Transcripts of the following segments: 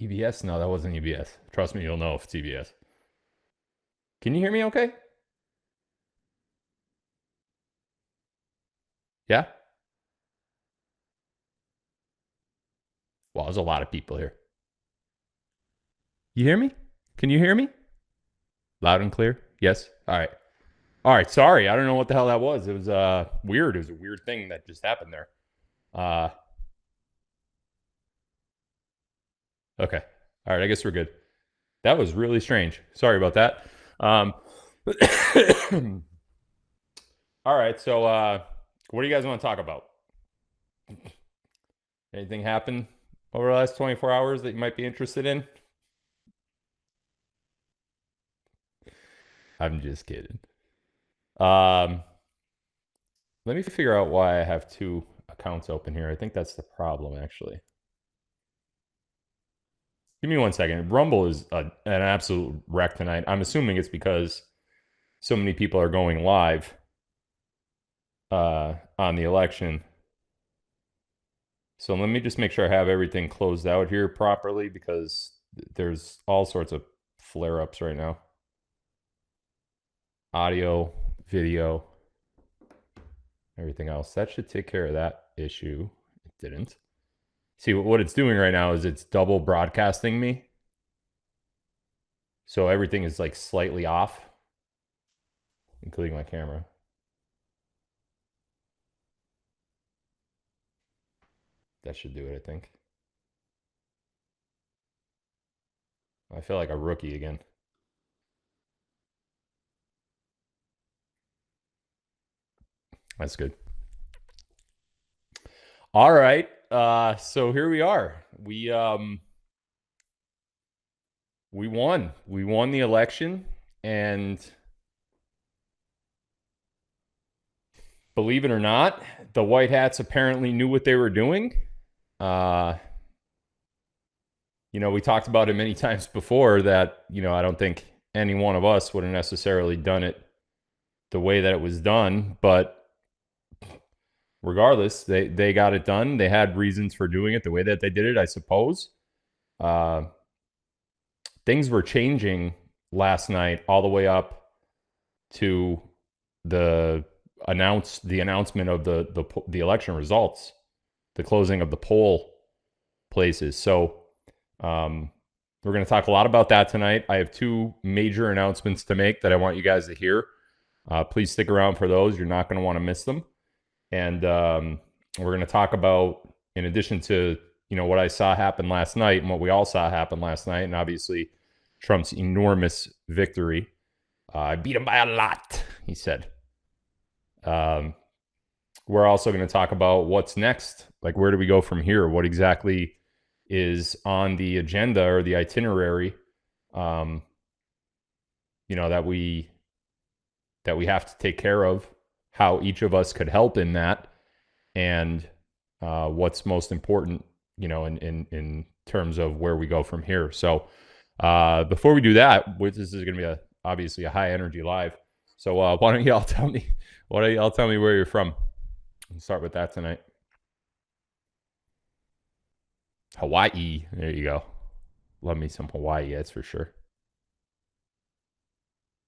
EBS? No, that wasn't EBS. Trust me, you'll know if it's EBS. Can you hear me okay? Yeah? Well, there's a lot of people here. You hear me? Can you hear me? Loud and clear? Yes? All right. All right. Sorry. I don't know what the hell that was. It was weird. It was a weird thing that just happened there. Uh, okay. All right. I guess we're good. That was really strange. Sorry about that. All right. So, what do you guys want to talk about? Anything happen over the last 24 hours that you might be interested in? I'm just kidding. Um, Let me figure out why I have two accounts open here. I think that's the problem, actually. Give me 1 second. Rumble is an absolute wreck tonight. I'm assuming it's because so many people are going live on the election. So let me just make sure I have everything closed out here properly because there's all sorts of flare-ups right now. Audio, video, everything else. That should take care of that issue. It didn't. See, what it's doing right now is it's double broadcasting me. So everything is like slightly off, including my camera. That should do it, I think. I feel like a rookie again. That's good. All right. So here we are. We won. We won the election, and believe it or not, the White Hats apparently knew what they were doing. We talked about it many times before that, I don't think any one of us would have necessarily done it the way that it was done, but regardless, they got it done. They had reasons for doing it the way that they did it, I suppose. Things were changing last night all the way up to the announcement of the election results, the closing of the poll places. So we're going to talk a lot about that tonight. I have two major announcements to make that I want you guys to hear. Please stick around for those. You're not going to want to miss them. And we're going to talk about, in addition to what I saw happen last night and what we all saw happen last night, and obviously Trump's enormous victory. I beat him by a lot, he said. We're also going to talk about what's next. Like, where do we go from here? What exactly is on the agenda or the itinerary, that we have to take care of, how each of us could help in that, and what's most important, in terms of where we go from here. So before we do that, this is going to be obviously a high energy live. So why don't y'all tell me where you're from? Let's start with that tonight. Hawaii. There you go. Love me some Hawaii, that's for sure.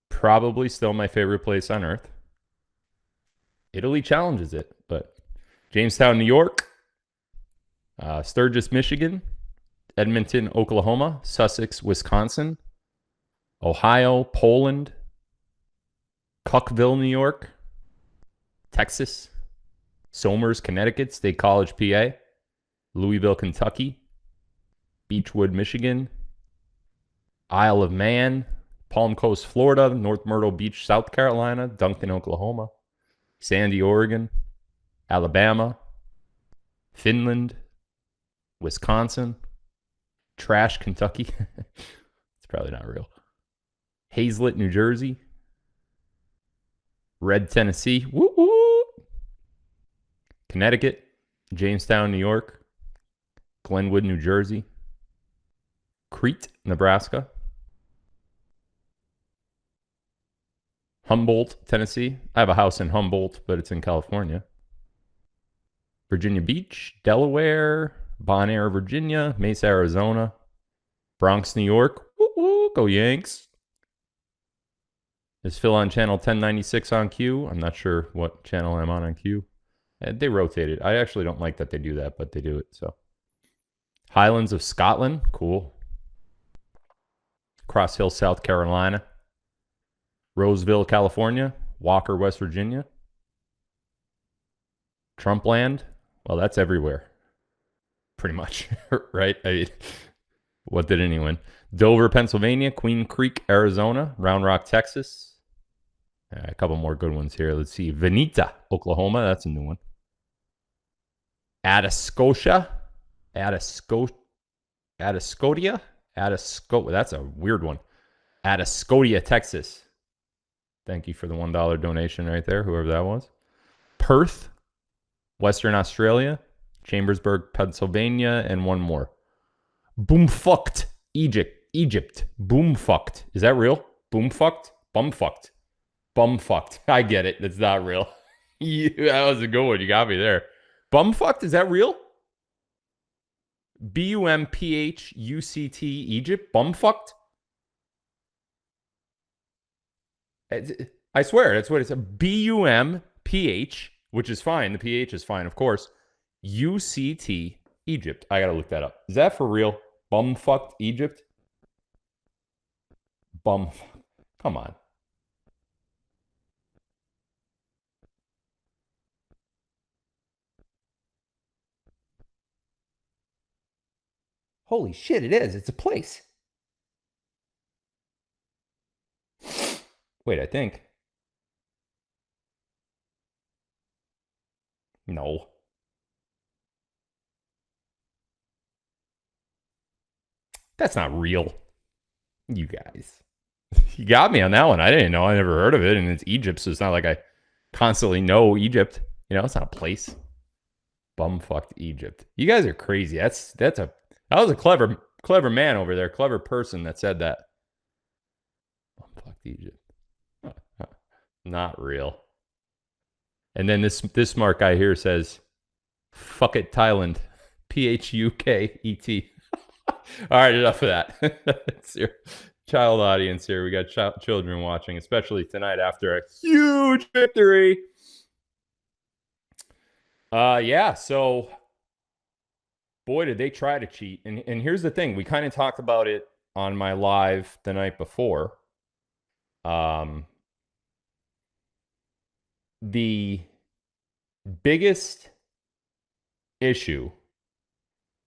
Probably still my favorite place on earth. Italy challenges it, but Jamestown, New York, Sturgis, Michigan, Edmonton, Oklahoma, Sussex, Wisconsin, Ohio, Poland, Cookeville, New York, Texas, Somers, Connecticut, State College, PA, Louisville, Kentucky, Beechwood, Michigan, Isle of Man, Palm Coast, Florida, North Myrtle Beach, South Carolina, Duncan, Oklahoma, Sandy, Oregon, Alabama, Finland, Wisconsin, Trash, Kentucky. It's probably not real. Hazlet, New Jersey, Red, Tennessee, woo woo, Connecticut, Jamestown, New York, Glenwood, New Jersey, Crete, Nebraska, Humboldt, Tennessee. I have a house in Humboldt, but it's in California. Virginia Beach, Delaware, Bon Air, Virginia, Mesa, Arizona, Bronx, New York. Woo woo, go Yanks. Is Phil on channel 1096 on Q? I'm not sure what channel I'm on Q. They rotate it. I actually don't like that they do that, but they do it. So Highlands of Scotland, cool. Cross Hill, South Carolina. Roseville, California. Walker, West Virginia. Trumpland, well, that's everywhere. Pretty much, right? I mean, what did anyone? Dover, Pennsylvania. Queen Creek, Arizona. Round Rock, Texas. A couple more good ones here. Let's see. Vinita, Oklahoma. That's a new one. Atascotia. Atascotia. That's a weird one. Atascotia, Texas. Thank you for the $1 donation right there, whoever that was. Perth, Western Australia. Chambersburg, Pennsylvania, and one more. Boomfucked, Egypt. Boomfucked. Is that real? Boomfucked? Bumfucked. Bumfucked. I get it. That's not real. That was a good one. You got me there. Bumfucked? Is that real? Bumphcuct, Egypt? Bumfucked? I swear, that's what it's. BUMPH, which is fine. The PH is fine, of course. UCT, Egypt. I gotta look that up. Is that for real? Bumfucked Egypt? Come on. Holy shit, it is. It's a place. Wait, I think. No. That's not real. You guys. You got me on that one. I didn't know. I never heard of it. And it's Egypt, so it's not like I constantly know Egypt. You know, it's not a place. Bumfucked Egypt. You guys are crazy. That was a clever man over there, clever person that said that. Bumfucked Egypt. Not real. And then this smart guy here says, "Fuck it, Thailand." PHUKET. All right, enough of that. It's your child audience here. We got children watching, especially tonight after a huge victory. Yeah, so boy, did they try to cheat. And here's the thing. We kind of talked about it on my live the night before. The biggest issue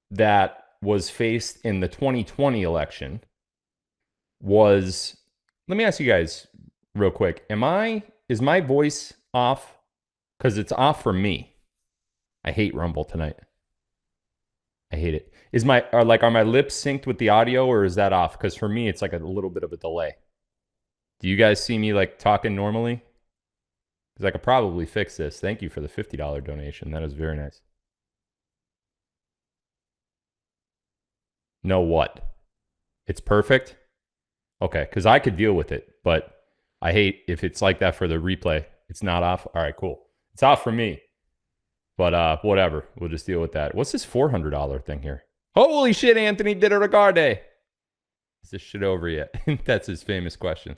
that was faced in the 2020 election was, let me ask you guys real quick. Is my voice off? Because it's off for me. I hate Rumble tonight. I hate it. Are my lips synced with the audio, or is that off? Because for me, it's like a little bit of a delay. Do you guys see me like talking normally? Because I could probably fix this. Thank you for the $50 donation. That is very nice. No what? It's perfect? Okay, because I could deal with it, but I hate if it's like that for the replay. It's not off? All right, cool. It's off for me. But whatever. We'll just deal with that. What's this $400 thing here? Holy shit, Anthony did a regarde. Is this shit over yet? That's his famous question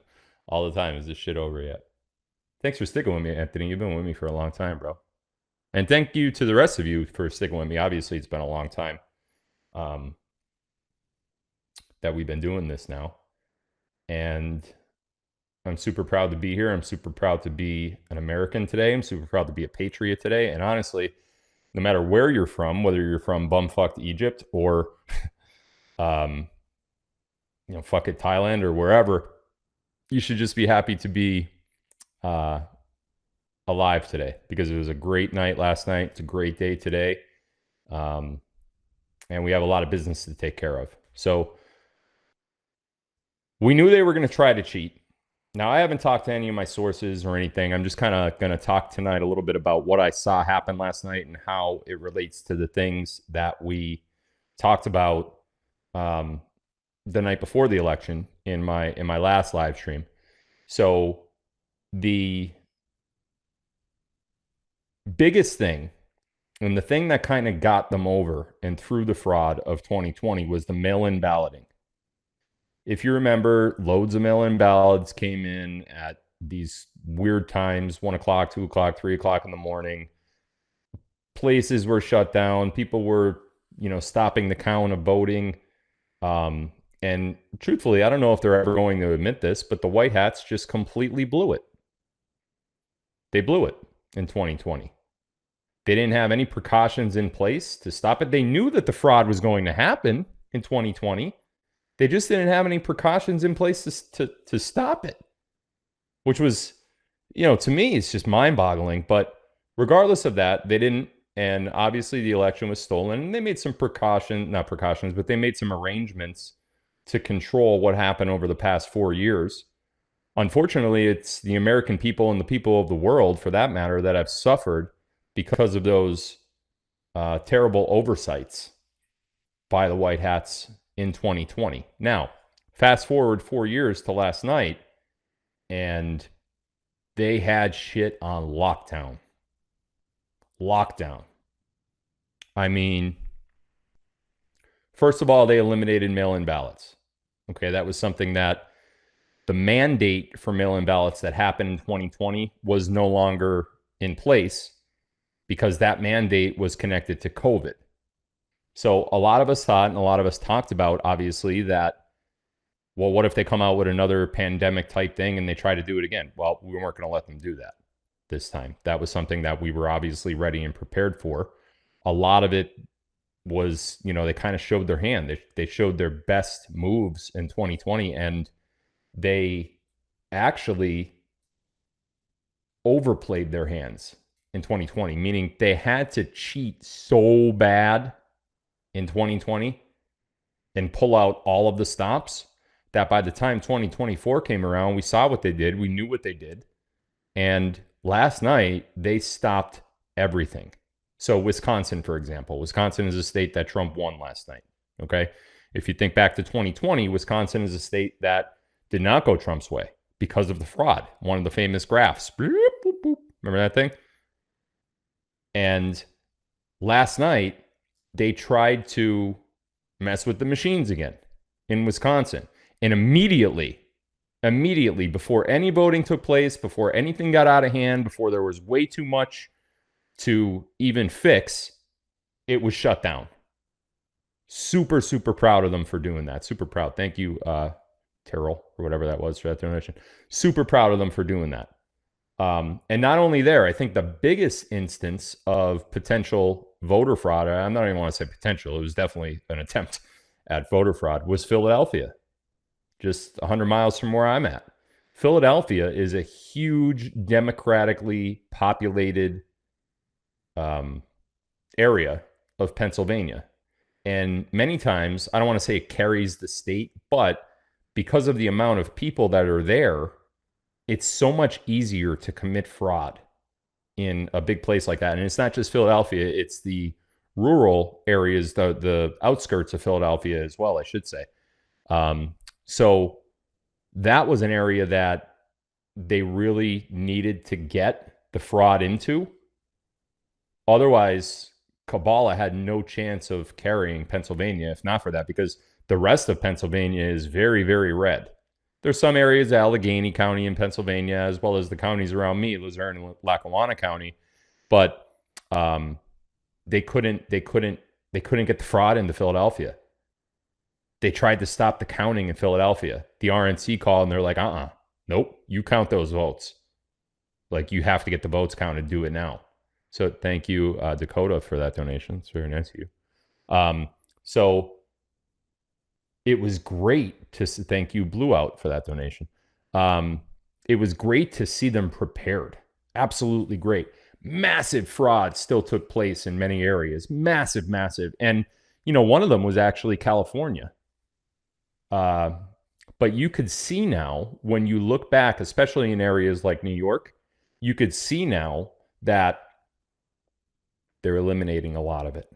all the time. Is this shit over yet? Thanks for sticking with me, Anthony. You've been with me for a long time, bro. And thank you to the rest of you for sticking with me. Obviously, it's been a long time that we've been doing this now. And I'm super proud to be here. I'm super proud to be an American today. I'm super proud to be a patriot today. And honestly, no matter where you're from, whether you're from bumfucked Egypt or, fuck it, Thailand or wherever, you should just be happy to be alive today, because it was a great night last night. It's a great day today. And we have a lot of business to take care of. So we knew they were going to try to cheat. Now, I haven't talked to any of my sources or anything. I'm just kind of going to talk tonight a little bit about what I saw happen last night and how it relates to the things that we talked about the night before the election in my last live stream. So the biggest thing, and the thing that kind of got them over and through the fraud of 2020, was the mail-in balloting. if you remember, loads of mail-in ballots came in at these weird times, 1 o'clock, 2 o'clock, 3 o'clock in the morning. Places were shut down. People were, stopping the count of voting. And truthfully, I don't know if they're ever going to admit this, but the White Hats just completely blew it. They blew it in 2020. They didn't have any precautions in place to stop it. They knew that the fraud was going to happen in 2020. They just didn't have any precautions in place to stop it, which was, to me, it's just mind-boggling. But regardless of that, they didn't. And obviously the election was stolen, and they made some not precautions, but they made some arrangements to control what happened over the past 4 years. Unfortunately, it's the American people and the people of the world, for that matter, that have suffered because of those terrible oversights by the White Hats in 2020. Now, fast forward 4 years to last night, and they had shit on lockdown. I mean, first of all, they eliminated mail-in ballots. Okay, that was something that the mandate for mail-in ballots that happened in 2020 was no longer in place because that mandate was connected to COVID. So a lot of us thought, and a lot of us talked about, obviously, that, well, what if they come out with another pandemic type thing and they try to do it again? Well, we weren't going to let them do that this time. That was something that we were obviously ready and prepared for. A lot of it was, they kind of showed their hand. They showed their best moves in 2020, and they actually overplayed their hands in 2020, meaning they had to cheat so bad in 2020 and pull out all of the stops that by the time 2024 came around, we saw what they did. We knew what they did. And last night, they stopped everything. So Wisconsin, for example, Wisconsin is a state that Trump won last night. Okay. If you think back to 2020, Wisconsin is a state that did not go Trump's way because of the fraud. One of the famous graphs. Remember that thing? And last night, they tried to mess with the machines again in Wisconsin. And immediately, before any voting took place, before anything got out of hand, before there was way too much to even fix, it was shut down. Super, super proud of them for doing that. Super proud. Thank you, Terrell, or whatever that was, for that donation. Super proud of them for doing that. And not only there, I think the biggest instance of potential voter fraud, I'm not even want to say potential, it was definitely an attempt at voter fraud, was Philadelphia, just 100 miles from where I'm at. Philadelphia is a huge democratically populated area of Pennsylvania. And many times, I don't want to say it carries the state, but because of the amount of people that are there, it's so much easier to commit fraud in a big place like that. And it's not just Philadelphia, it's the rural areas, the outskirts of Philadelphia as well, I should say. So that was an area that they really needed to get the fraud into. Otherwise, Kabbalah had no chance of carrying Pennsylvania if not for that, because the rest of Pennsylvania is very, very red. There's some areas, Allegheny County in Pennsylvania, as well as the counties around me, Luzerne and Lackawanna County, but they couldn't get the fraud into Philadelphia. They tried to stop the counting in Philadelphia. The RNC called and they're like, nope, you count those votes. Like, you have to get the votes counted, do it now. So thank you, Dakota, for that donation. It's very nice of you. So it was great to thank you, Blue Out, for that donation. It was great to see them prepared. Absolutely great. Massive fraud still took place in many areas. Massive, massive. And, one of them was actually California. But you could see now, when you look back, especially in areas like New York, you could see now that they're eliminating a lot of it.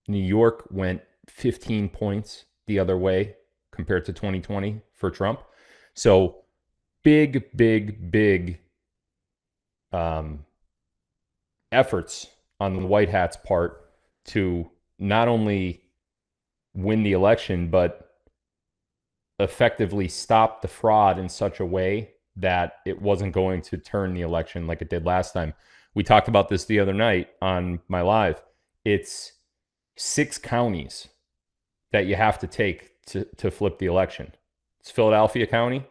New York went 15 points the other way compared to 2020 for Trump. So big efforts on the White Hats' part to not only win the election, but effectively stop the fraud in such a way that it wasn't going to turn the election like it did last time. We talked about this the other night on my live. It's 6 counties that you have to take to flip the election. It's Philadelphia County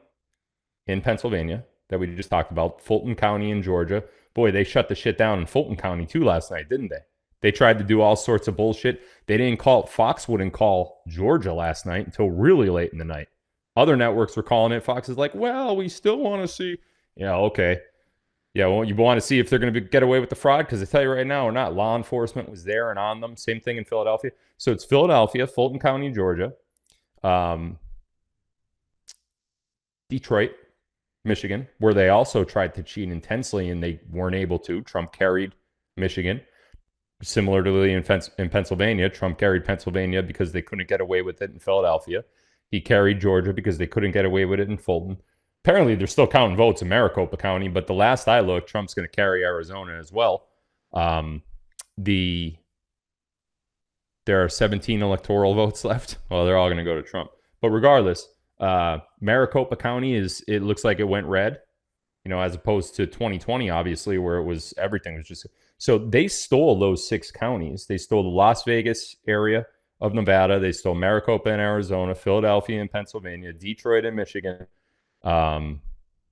in Pennsylvania that we just talked about, Fulton County in Georgia. Boy, they shut the shit down in Fulton County too last night, didn't they? They tried to do all sorts of bullshit. They didn't call, Fox wouldn't call Georgia last night until really late in the night. Other networks were calling it. Fox is like, well, we still want to see. Yeah, okay. Yeah, well, you want to see if they're going to get away with the fraud? Because I tell you right now, or not, law enforcement was there and on them. Same thing in Philadelphia. So it's Philadelphia, Fulton County, Georgia, Detroit, Michigan, where they also tried to cheat intensely and they weren't able to. Trump carried Michigan. Similarly, in Pennsylvania, Trump carried Pennsylvania because they couldn't get away with it in Philadelphia. He carried Georgia because they couldn't get away with it in Fulton. Apparently, they're still counting votes in Maricopa County, but the last I looked, Trump's going to carry Arizona as well. There are 17 electoral votes left. Well, they're all going to go to Trump. But regardless, Maricopa County it looks like it went red, as opposed to 2020, obviously, where everything was just. So they stole those 6 counties. They stole the Las Vegas area of Nevada. They stole Maricopa in Arizona, Philadelphia in Pennsylvania, Detroit in Michigan,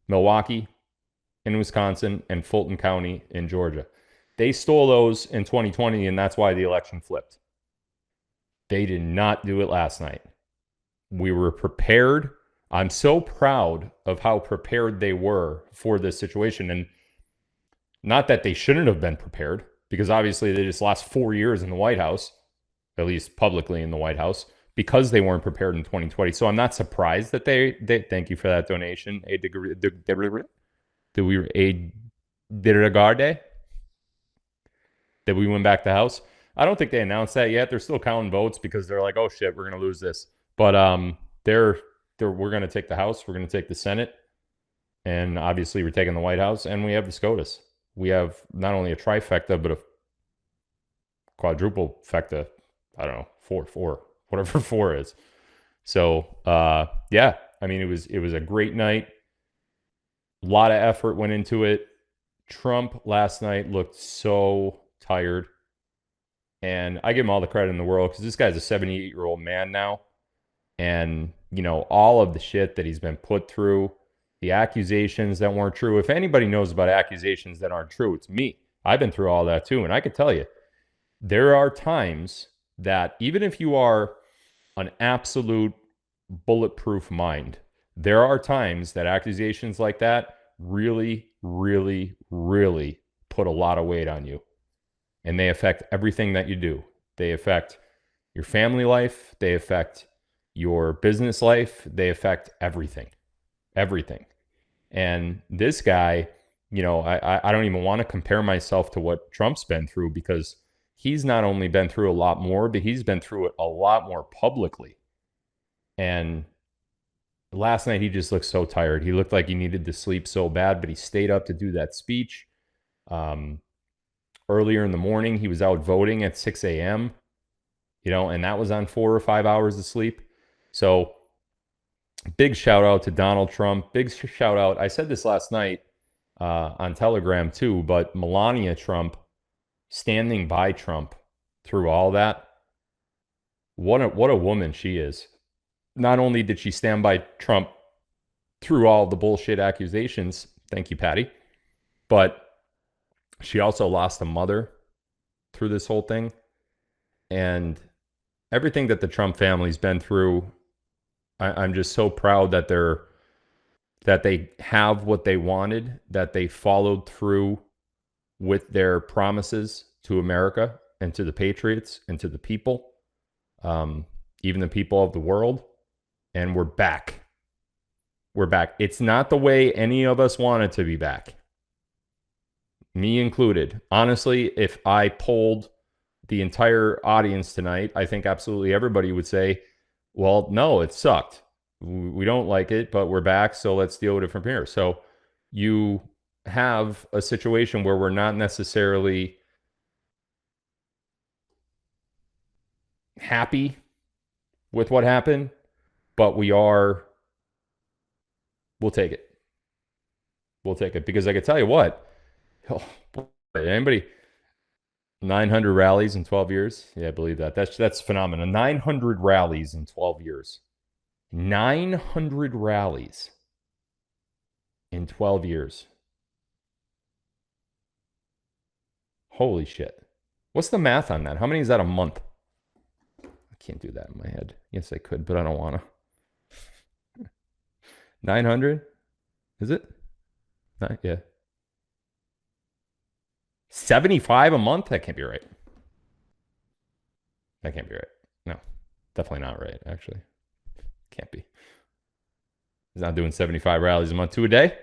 Milwaukee in Wisconsin, and Fulton County in Georgia. They stole those in 2020, and that's why the election flipped. They did not do it last night. We were prepared. I'm so proud of how prepared they were for this situation. And not that they shouldn't have been prepared, because obviously they just lost 4 years in the White House, at least publicly in the White House, because they weren't prepared in 2020. So I'm not surprised that they thank you for that donation. That we went back to the House. I don't think they announced that yet. They're still counting votes because they're like, oh shit, we're going to lose this. But we're going to take the House. We're going to take the Senate. And obviously we're taking the White House, and we have the SCOTUS. We have not only a trifecta, but a quadruple fecta. I don't know, four, whatever 4 is. So, yeah, I mean, it was a great night. A lot of effort went into it. Trump last night looked so tired. And I give him all the credit in the world because this guy's a 78-year-old man now. And, all of the shit that he's been put through, the accusations that weren't true. If anybody knows about accusations that aren't true, it's me. I've been through all that too. And I can tell you, there are times that even if you are an absolute bulletproof mind, there are times that accusations like that really, really, really put a lot of weight on you. And they affect everything that you do. They affect your family life. They affect your business life. They affect everything. Everything. And this guy, I don't even want to compare myself to what Trump's been through, because he's not only been through a lot more, but he's been through it a lot more publicly. And last night, he just looked so tired. He looked like he needed to sleep so bad, but he stayed up to do that speech. Earlier in the morning, he was out voting at 6 a.m., and that was on 4 or 5 hours of sleep. So big shout out to Donald Trump. Big shout out. I said this last night on Telegram too, but Melania Trump standing by Trump through all that. What a woman she is. Not only did she stand by Trump through all the bullshit accusations, thank you, Patty, but she also lost a mother through this whole thing. And everything that the Trump family's been through, I'm just so proud that they have what they wanted, that they followed through with their promises to America and to the patriots and to the people, even the people of the world. And we're back. We're back. It's not the way any of us wanted to be back. Me included. Honestly, if I polled the entire audience tonight, I think absolutely everybody would say, well, no, it sucked. We don't like it, but we're back, so let's deal with it from here. So you have a situation where we're not necessarily happy with what happened, but we are We'll take it. We'll take it because I can tell you what. Oh, boy, anybody 900 rallies in 12 years? Yeah, I believe that. That's phenomenal. 900 rallies in 12 years. 900 rallies in 12 years. Holy shit. What's the math on that? How many is that a month? I can't do that in my head. Yes, I could, but I don't want to. 900? Is it? Yeah. 75 a month? That can't be right. That can't be right. No, definitely not right, actually. Can't be. He's not doing 75 rallies a month. 2 a day?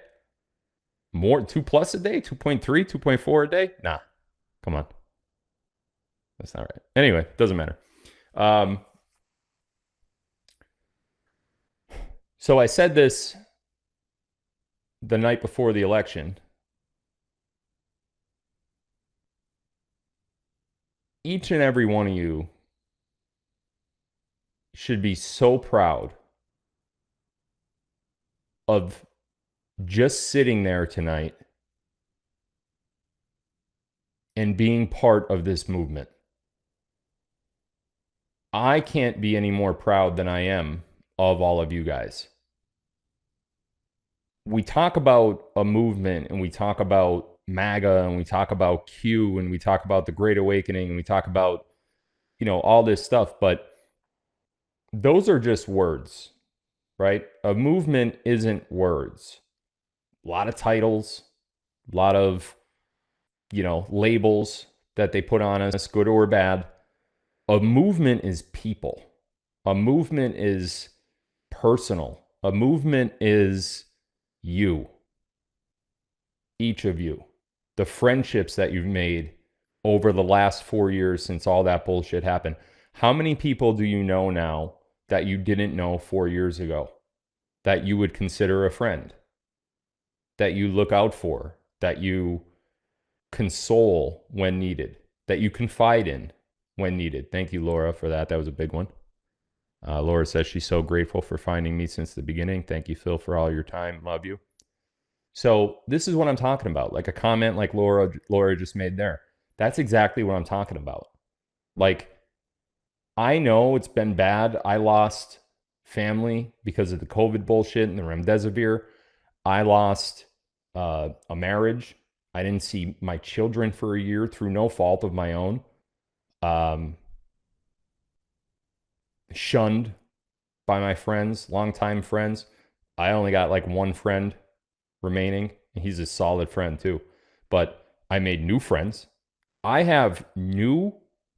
More, 2 plus a day? 2.3, 2.4 a day? Nah. Come on. That's not right. Anyway, doesn't matter. So I said this the night before the election. Each and every one of you should be so proud of just sitting there tonight and being part of this movement. I can't be any more proud than I am of all of you guys. We talk about a movement and we talk about MAGA and we talk about Q and we talk about the Great Awakening and we talk about, all this stuff, but those are just words, right? A movement isn't words. A lot of titles, a lot of, labels that they put on us, good or bad. A movement is people. A movement is personal. A movement is you. Each of you. The friendships that you've made over the last 4 years since all that bullshit happened. How many people do you know now that you didn't know 4 years ago that you would consider a friend, that you look out for, that you console when needed, that you confide in when needed? Thank you, Laura, for that. That was a big one. Laura says she's so grateful for finding me since the beginning. Thank you, Phil, for all your time. Love you. So this is what I'm talking about. Like a comment like Laura just made there. That's exactly what I'm talking about. Like, I know it's been bad. I lost family because of the COVID bullshit and the remdesivir. I lost a marriage. I didn't see my children for a year through no fault of my own. Shunned by my friends, longtime friends. I only got like one friend remaining, and he's a solid friend too. But I made new friends. I have new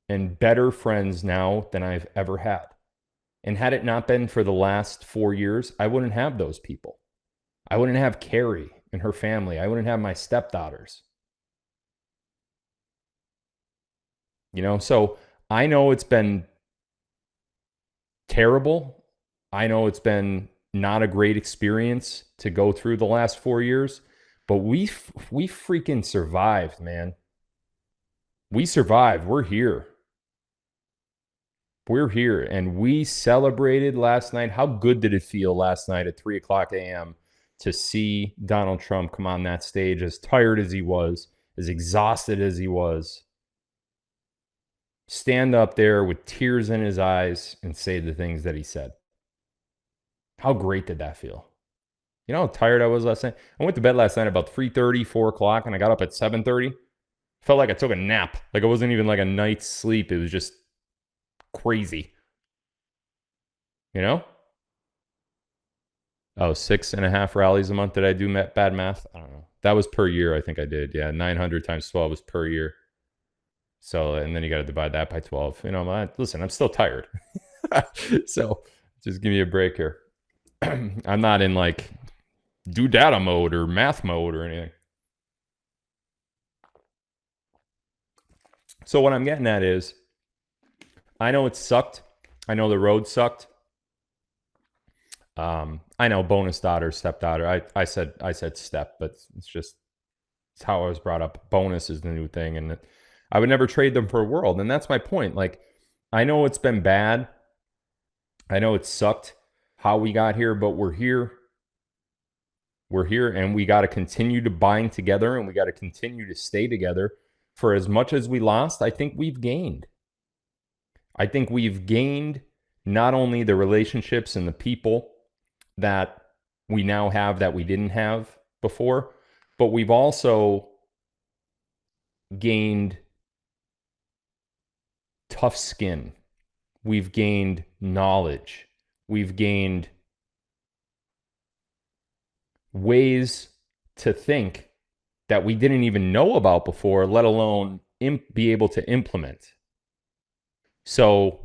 and better friends now than I've ever had. And had it not been for the last 4 years, I wouldn't have those people. I wouldn't have Carrie and her family. I wouldn't have my stepdaughters. So I know it's been terrible. I know it's been not a great experience to go through the last 4 years, but we freaking survived, man. We survived. We're here. We're here, and we celebrated last night. How good did it feel last night at 3 o'clock a.m. to see Donald Trump come on that stage, as tired as he was, as exhausted as he was, stand up there with tears in his eyes and say the things that he said? How great did that feel? You know how tired I was last night? I went to bed last night about 3:30, 4 o'clock, and I got up at 7:30. Felt like I took a nap. Like it wasn't even like a night's sleep. It was just crazy. Oh, 6.5 rallies a month. Did I do bad math? I don't know. That was per year, I think I did. Yeah, 900 times 12 was per year. So, and then you got to divide that by 12. Listen, I'm still tired. So just give me a break here. I'm not in like do data mode or math mode or anything. So what I'm getting at is, I know it sucked. I know the road sucked. I know bonus daughter, stepdaughter. I said step, but it's how I was brought up. Bonus is the new thing, and I would never trade them for a world. And that's my point. Like, I know it's been bad. I know it sucked how we got here, but we're here. We're here, and we got to continue to bind together, and we got to continue to stay together. For as much as we lost, I think we've gained. I think we've gained not only the relationships and the people that we now have that we didn't have before, but we've also gained tough skin. We've gained knowledge. We've gained ways to think that we didn't even know about before, let alone be able to implement. So